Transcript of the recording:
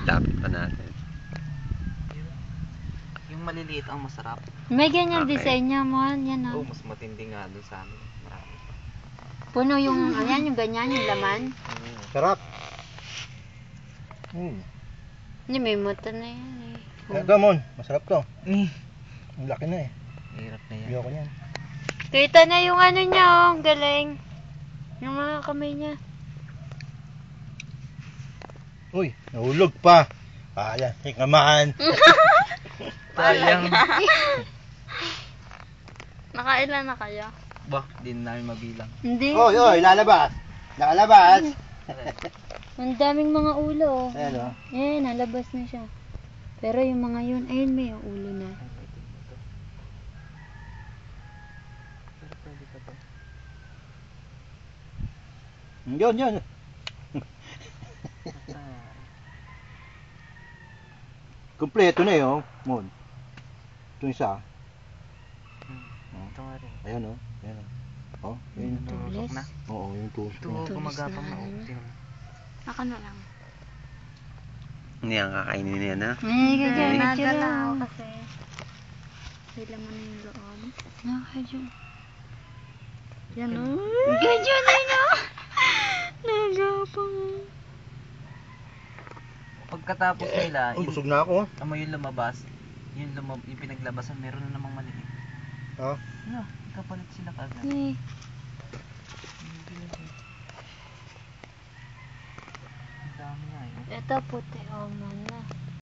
Lapit pa natin. Yung maliliit ang masarap. May ganyan Okay. design niya mo. Yan Oo, oh. mas matindi nga doon sa amin. Marami pa. Puno yung, ayan, yung ganyan, yung laman. Sarap. Hindi, may mata na yan eh. Ito, Mon. Masarap to. Ang laki na eh. Hirap na yan. Ayoko niyan. Kita na yung ano niya oh, ang galing. Yung mga kamay niya. Uy, nahulog pa. Ayan, hikaman. Sayang. Nakailan na kayo? Bah, di na namin mabilang. Hindi. Oy, oy, lalabas. Lalabas. Ang daming mga ulo oh. Ayan o. Eh, nalabas na siya. Pero yung mga yun, ayun may yung ulo na. Pero pwede ka to. Yun, yun. Kompleto na yun, Mon. Ito isa. Ito nga rin. Ayan o. Ayan o. Oh, yun. Tulos na. Oo, yung tulos. Ito, gumagapang na. Ako na lang. Hindi ang kakainin niya na. Ganyan, Nagalaw medyo. kasi. May laman na yung loob. Nakadyo. Yan o. Ganyan na yun. Nagapang. Pagkatapos nila, Oh, busog na ako. amoy yung lumabas, yung pinaglabasan, meron na namang maliit. Ha? No, kapalit sila kagad. Eh. Ang dami nga yun. Ito puti. Oh, man na.